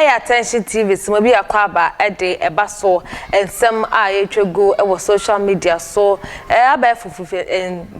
attention TV so bi akwaba de eba so ensem a yetwego e wo social media so aba fufufu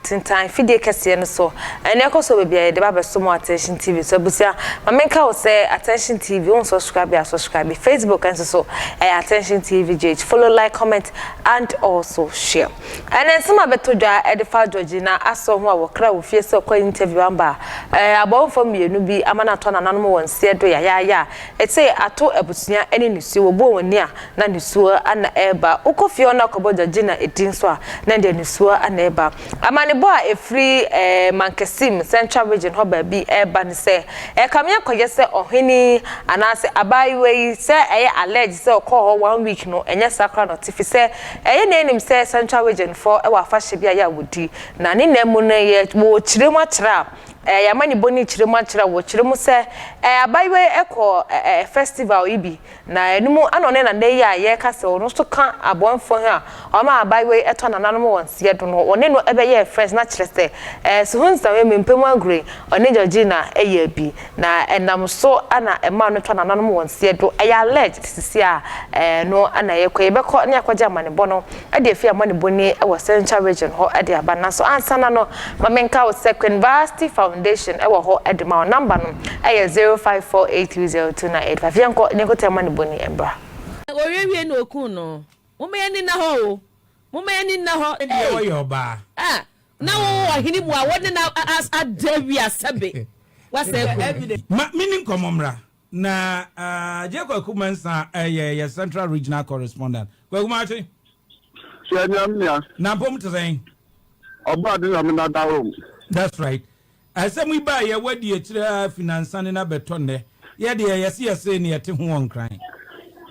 tintan fidie kese no so ene ekoso bia de ba so mo attention TV so busia mamenka wo say attention TV on subscribe Facebook and so attention TV page follow, like, comment and also share. And then some abetodwa edifa Georgina aso ho a wokra wo fie se ko interview amba abon for me no bi amana to na nanom won se do ya it say ato abusunya ene nisuo wo bo woni a na nisuo ana eba ukofie na kobo Georgina edin so a na de nisuo ana eba amane bo a efri Mankesim Central Region ho ba bi eba ne se kamya koye se oheni anase abayiwe se llɛd se okọ 1 week no enye sakra notifi se na enim se Central Region for wa fashe bia ya wodi na ne nemu na ye wo chiremu achira ya mani boni chiremu achira wo chiremu se abayiwe ekọ festival ibi na enumu anone na dey ya ka se ono so kan abonfo ha o ma abayiwe eto na nanom won se do no one no ebe ye fresh na chire se so hunsa we mempemu agre one Georgina eye bi na enam so ana ema no to na nanom won se do ya llɛd sisi a no ana ye kɔ yebekɔ ne akɔgye amane bono ade afia amane boni e wo Central Region ho ade abana so ansana no mamenka wo University Foundation e wo ho ade ma number no e 0548302985 yanko ne ko te amane boni embra oyewie no okun no mume ni na ho e wo yoba na wo ahini mu a wode na as adawi asabe wase ko meaning komomra na Jacob Kumansa ye Central Regional Correspondent. Kwekumachi? Na pom to saying. That's right. Asem we buy ye wadi e kire finance na betonde. Ye de ye say ne yete ho won kran.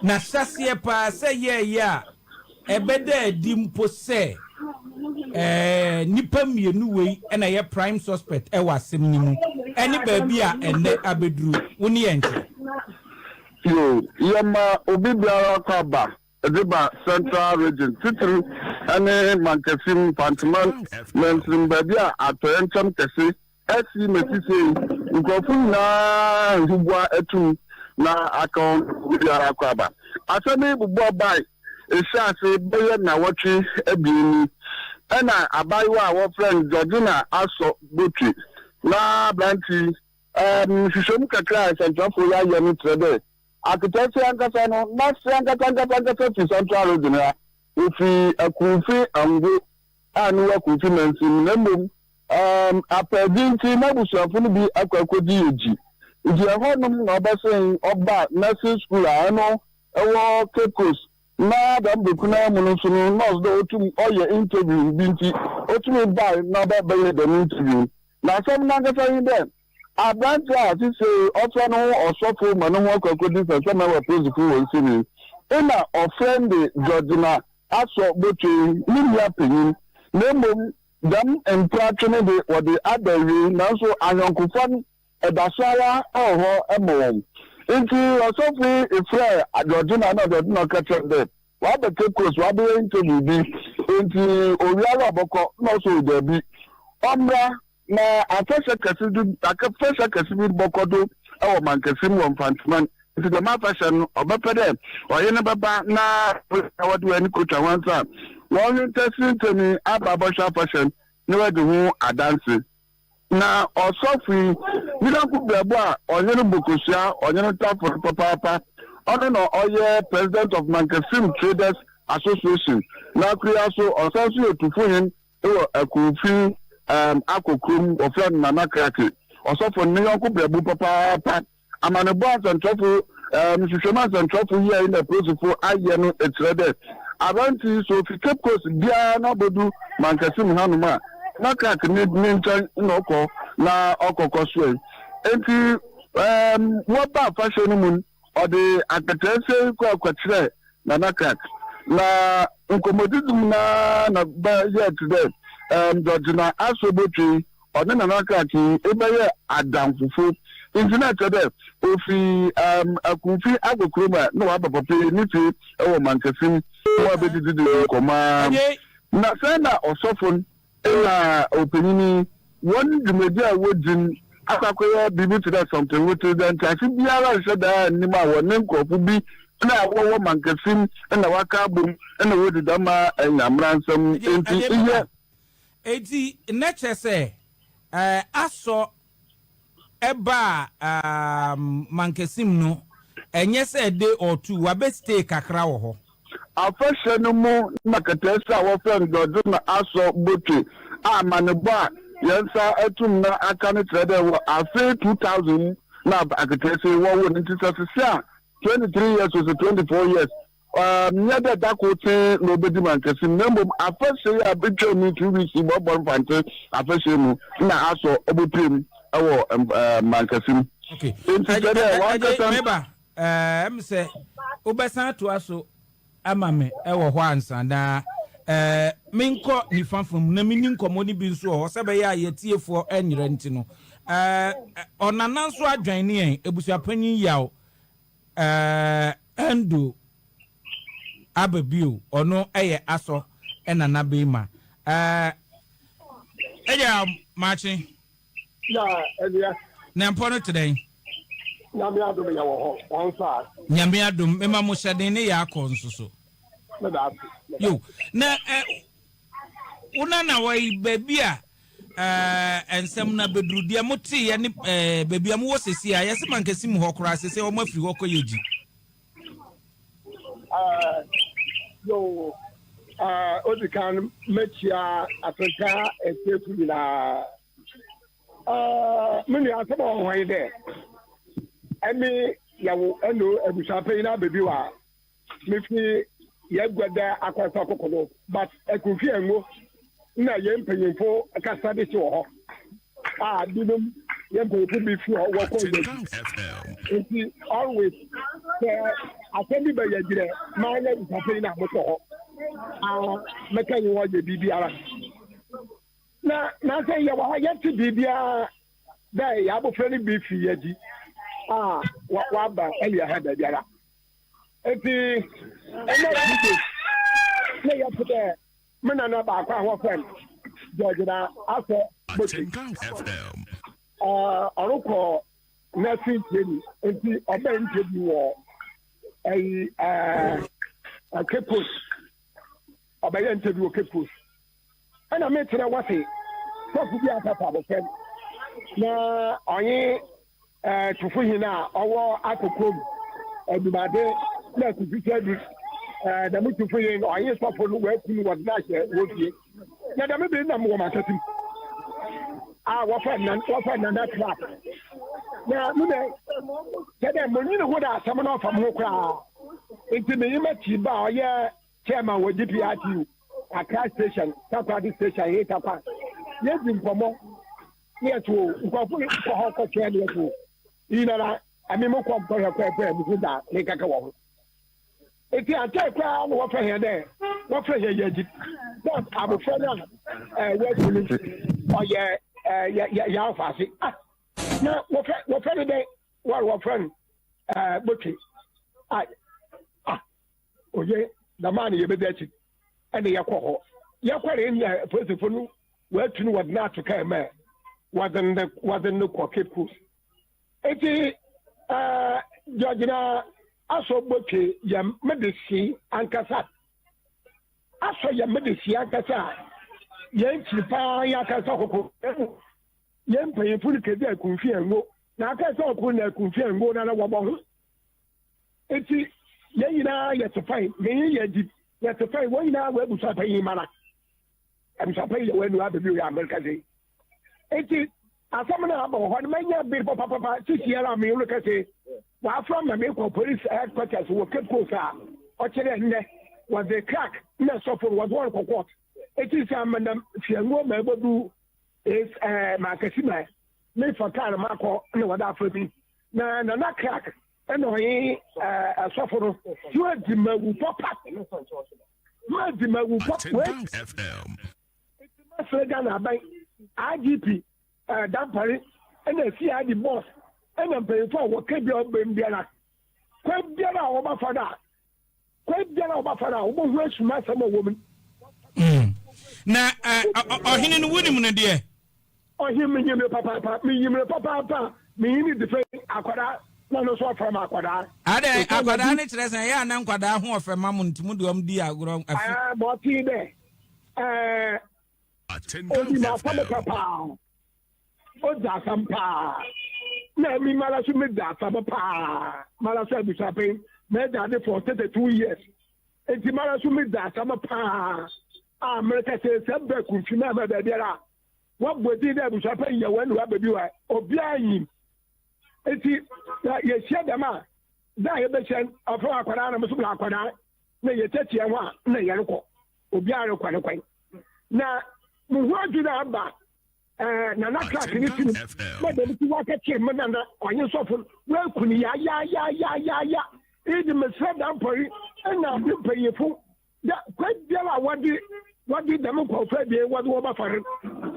Na hyase pa say ye a ebeda dimpo say nipa mienu wei na ye prime suspect e wasem ni mu. Any baby a ene abedru woni enche yo yama obi biara kwaba ediba Central Region titiri ane Mankesim Pantman mentrim baby a atoyentem kese esi metise nkofu na hubwa etu na account biara kwaba asemi bubo bai esiase boye na wotwe ebieni ena abayiwa a wo friend Georgina aso botri na blanti shishom kakra Central for ya yemi trade architecture ankasa no na ankasa fi Central Region ya ofi akufi ango anu akufi mensim nembom apedinti na busuafo no bi akwakodi eji eji ehonum na obasen oba nursing school ano ewo Cape na dambekuna munusu no nurse do otum oye interview binti otum ba na ba be the interview na some nangasa yin dem abranti a ti say offer no osofo manu ho akokodi se some we principal won sini ina offend Georgina aso boche niya penin nemom dam empratune de or the other way na so anyonkofan edasara oho emowom inti osofo ifre Georgina na Georgina catch them wa be Cape wa be interview bi inti owiara oboko no so de bi omra na afese kasi bi bokodo e wo Mankesim wo Mfantman nti de ma fashion obepede oyene baba na wadu ani kocha wansa won testing to me ababosha fashion ne wadu hu adanse na osofi nidanku bebo a oyene bokosia oyene tafo papa ono no oye president of Mankesim Traders Association na kriya so osanso etufuhin e wo akufi akokrum ofran na makrake osofo ne yonko bebu papa amanebo asantofo mishishoma asantofo here in the process for ayeno etrede abanti so fi Cape Coast bia na bodu Mankesim hanuma makrake ni nchan noko na okokoso enti wo ba fashion mun ode akatese ko akwatre na makrake na nkomodidum na ba yet today Georgina asobotri one na nakati ebeye adamfufu internet de ofi akufi agokroma no abapape nifi ewo Mankesim wo abedidi koma na sana osofon na opinini won dumedi a wodin akakoye bibi to that something with the ntasi biara so da ni ma wo ne nkofo bi na wo mankasim na waka bum na wo de dama nyamransam enti nature say aso eba mankasim no enye say day or two wa be stay kakra wo ho afashe no mo na katesa wo friend dodo na aso bote amanebo yensa atum na aka ne trade wo afi 2000 na akatese wo nti sase 23 years or 24 years nyada dakote no bedi mankasim nembo afashe ya bitwa mi 2 weeks bo bon fante afashe mu na aso obotem ewo mankasim. Okay meba say obesan to aso amame ewo ho ansa na minko ni fanfum na mini nkomo ni bi nso ho sebe ya yetiefo enire nti no onana nso adwan ne en ebusuapanyin yawo endo ababio ono eye aso enana beima eya machi ya elia na mpono today nyame adom ya wo ho onsa nyame adom mema mo hyeden ne ya akọ nsoso na da yo na una na wai babia ensem na bedrudia moti ye ne babia mo wosesi a yesi mankasim ho kora sese o mafiri ho koyeji yo odikan mechia Africa etefu na mini asaba ho ide emi yawo eno ebusape na bebi wa mefi yegwada akwasa kokono but ekufi enwo na yempanyimfo akasa de ho ho dinum yempanyimfo bi fi ho wo ko ye always asebi be yagire ma ya ebusape na mo ho meka yi wo je bibiara na say yawo yati bibia da ya abofra ni bi fi yaji wa ba elia hada biara eti ene dike ne ya pute mena na ba kwa ho friend George na aso FM oruko na fi jeni enti oba ntebi wo kepos oba ya ntebi wo kepos ana me tere wase so fu bi atapa bo friend na onye tufuhina owo akokom edumade na kufitadu da mutufuhin oye sofo no wa kunu wadna hye wofie na da me be na mo matatim wo fa na that trap na me be da mo ni ho da asam na ofa mo kra enti me yima ti ba oye chairman wo GPRT Accra station Takwadi station here Takwa yezi mpomo ne to nkofo ko ho ko che ne to ina ami mo ko ko he mu da ne kaka wo eti ata kwa no wo fa he de wo fa he yaji but abofo na we kunu oye ya fa si na wo fa de wo friend boti oye da man ye be dachi ene yakọ yakware ni posefo no wa tunu wadna to kai ma wadan the kokepus eti jojina aso boke ya medisi ankasa aso ya medisi ankasa yen chipa ya kasa kokko yen paye furu kedi akunfi engo na akasa okko na akunfi engo na wabo ho eti yen yina ya tofai yen ya di ya tofai won na wa busa payi mana am sa payi we no abebi ya America dey eti asamna abo ho na manya bir papa titi ara me lu kase wa from me ko police headquarters wo Cape Coast o chere nne was the crack na so for was one court eti sam na fiango ma bodu is makasima me for car mako na wada afrobi na crack eno yi so for you di mawu papa ma di mawu papa FM eti ma frega na bai IGP dampari ena si adi boss ena mpefo wo kebi obembiara kwa biara wo ba fada wo bo asuma sama wo mi na ohine no woni mu ne de him me papa me need defend akwada na no so from akwada ade akwada ne kire san ya na nkwada ho ofema mu ntimu de om di agro afi but see there Odi ma fa papa o da sampa na mi mala su me da sampa mala sa bi sapen me da de for 32 years enti mala su me da sampa America se be ku fi na be biara wa bodi da bi sapen ye wan wa be bi wa obi ayin enti ye hia dem a da ye be chen afọ akwara na musu bla akwara na ye tetie ho a na ye rekọ obi a rekọ ne kwan na muhwaju na aba na na class ni tin na de ti wa ka che me na onye sofo wa kuni ya idi me said am pori na bi payefo da kwa biara wadi dem ko fa bi wadi wo ba fare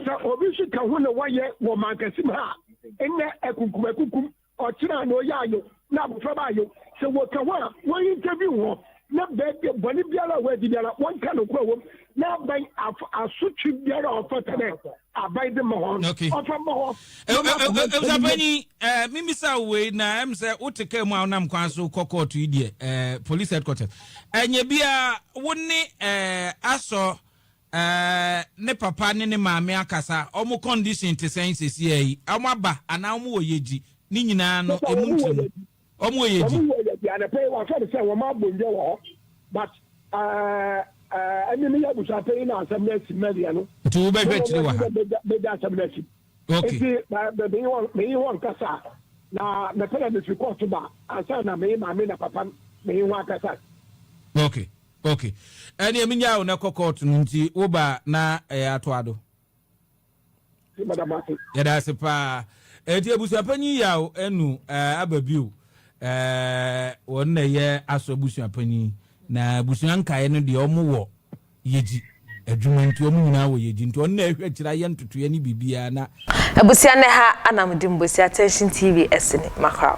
sa obi shi ka hu na waye wo mankasim ha enne ekukum o tira na oyayo na bufa ba yo se wo ka wa won interview wo na be boni biara wa di biara won ka no kwa wo na ban asutwi biara ofata de abai de mo ofa mo Zapani mimisa we na em se utike mu anam kwan so kokot idie police headquarters enye bia woni aso ne papa ne maame akasa omo condition te sense yi amaba ana omo oyeji ni nyina no emuntim omo oyeji ana pay wa fa se wo ma bonje wo but me ya busa pay na asem na simeria no tu be hwetire wa be da asem na si okay me won kasa na me pele me fi court ba asa na me maame na papa me won kasa okay eni eminya wo na court nti wo ba na atoado madam ati ya da se pa eti abusa panyi yawo enu ababiu wonna ye aso abusa panyi na abusa nkae no de omo wo yeji adwuma nti omo nyina wo yeji nti onna ehwe kira ye ntotoye ni bibia na abusa ne ha anamdi mbosi attention TV esene makra